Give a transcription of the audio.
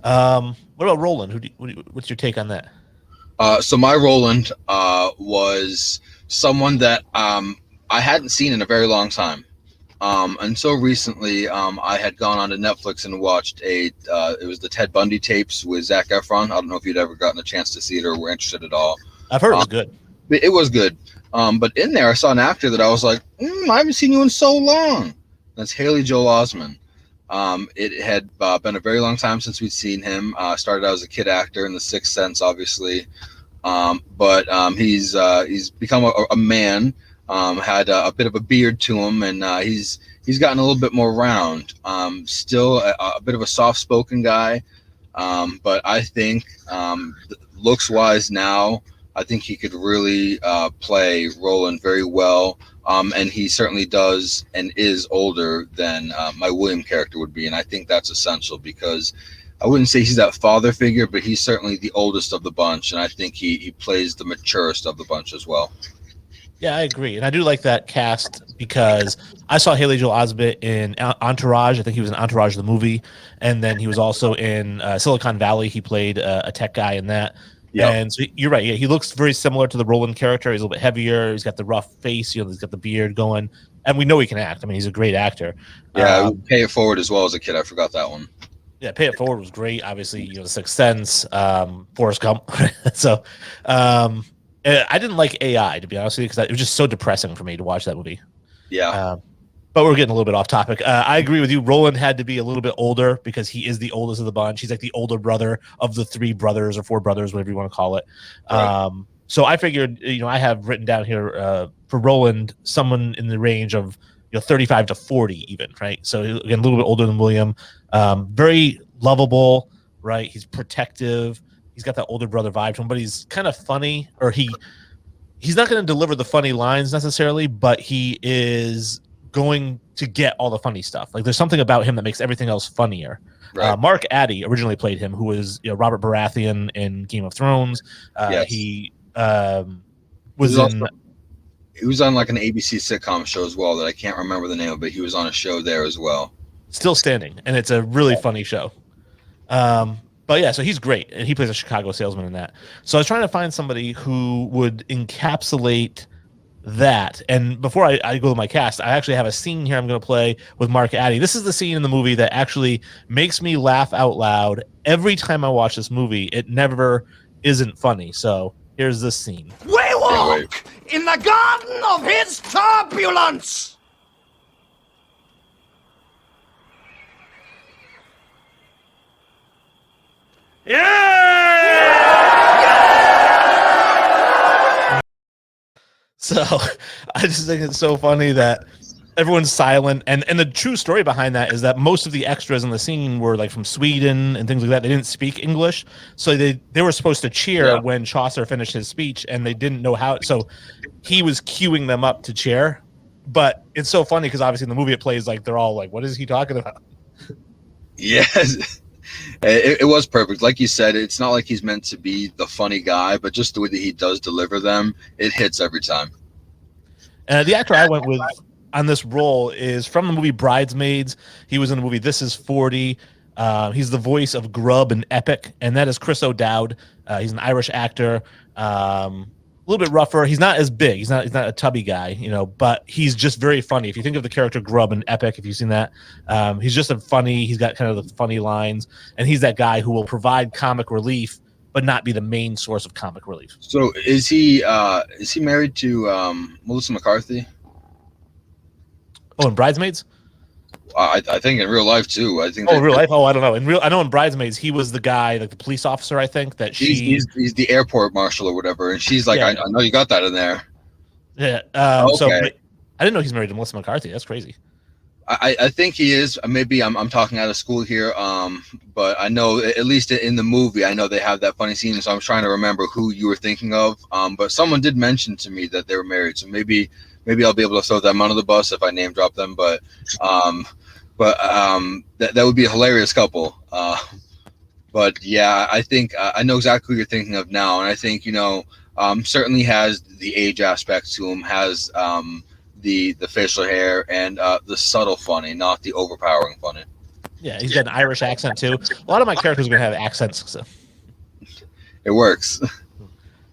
What about Roland? What's your take on that? So my Roland was someone that I hadn't seen in a very long time. Until recently, I had gone onto Netflix and watched it was the Ted Bundy tapes with Zac Efron. I don't know if you'd ever gotten a chance to see it or were interested at all. I've heard it Um, was good. it was good. But in there, I saw an actor that I was like, I haven't seen you in so long. That's Haley Joel Osment. It had been a very long time since we'd seen him. Started out as a kid actor in The Sixth Sense, obviously. But he's become a man. Had a bit of a beard to him, and he's gotten a little bit more round. Still a bit of a soft-spoken guy, but I think looks wise now, I think he could really play Roland very well. And he certainly does and is older than my William character would be. And I think that's essential because I wouldn't say he's that father figure, but he's certainly the oldest of the bunch. And I think he plays the maturest of the bunch as well. Yeah, I agree, and I do like that cast because I saw Haley Joel Osment in Entourage. I think he was in Entourage the movie, and then he was also in Silicon Valley. He played a tech guy in that. Yeah. And so you're right. Yeah, he looks very similar to the Roland character. He's a little bit heavier. He's got the rough face. He's got the beard going, and we know he can act. I mean, he's a great actor. Yeah, Pay It Forward as well as a kid. I forgot that one. Yeah, Pay It Forward was great. Obviously, The Sixth Sense, Forrest Gump. So. I didn't like AI, to be honest with you, because it was just so depressing for me to watch that movie. Yeah. But we're getting a little bit off topic. I agree with you. Roland had to be a little bit older because he is the oldest of the bunch. He's like the older brother of the three brothers or four brothers, whatever you want to call it. Right. So I figured, I have written down here for Roland, someone in the range of 35 to 40 even, right? So again, a little bit older than William. Very lovable, right? He's protective. He's got that older brother vibe to him, but he's kind of funny, or he's not going to deliver the funny lines necessarily, but he is going to get all the funny stuff. Like there's something about him that makes everything else funnier. Right. Mark Addy originally played him, who was Robert Baratheon in Game of Thrones. Yes. He was he was on like an ABC sitcom show as well that I can't remember the name of, but he was on a show there as well. Still Standing, and it's a really funny show. But yeah, so he's great, and he plays a Chicago salesman in that. So I was trying to find somebody who would encapsulate that. And before I go to my cast, I actually have a scene here I'm going to play with Mark Addy. This is the scene in the movie that actually makes me laugh out loud every time I watch this movie. It never isn't funny. So here's this scene. We walk in the garden of his turbulence. Yeah! So I just think it's so funny that everyone's silent, and the true story behind that is that most of the extras in the scene were like from Sweden and things like that. They didn't speak English, so they were supposed to cheer when Chaucer finished his speech, and they didn't know how. So he was cueing them up to cheer, but it's so funny because obviously in the movie it plays like they're all like, "What is he talking about?" Yes. It was perfect. Like you said, it's not like he's meant to be the funny guy, but just the way that he does deliver them, it hits every time. The actor I went with on this role is from the movie Bridesmaids. He was in the movie This Is 40. He's the voice of Grub and Epic, and that is Chris O'Dowd. He's an Irish actor. A little bit rougher. He's not as big. He's not a tubby guy, but he's just very funny. If you think of the character Grub and Epic, if you've seen that, he's just a funny. He's got kind of the funny lines, and he's that guy who will provide comic relief, but not be the main source of comic relief. So is he married to Melissa McCarthy? Oh, in Bridesmaids? I think in real life too. I think. In real life? Oh, I don't know. I know in Bridesmaids he was the guy, like the police officer. I think that he's the airport marshal or whatever, and she's like, I know you got that in there. Yeah. Okay. So I didn't know he's married to Melissa McCarthy. That's crazy. I think he is. Maybe I'm talking out of school here. But I know at least in the movie, I know they have that funny scene. So I'm trying to remember who you were thinking of. But someone did mention to me that they were married. So maybe I'll be able to throw them under the bus if I name drop them. But that would be a hilarious couple. But yeah, I think I know exactly who you're thinking of now, and I think certainly has the age aspect to him, has the facial hair and the subtle funny, not the overpowering funny. Yeah, he's got an Irish accent too. A lot of my characters are gonna have accents. So. It works.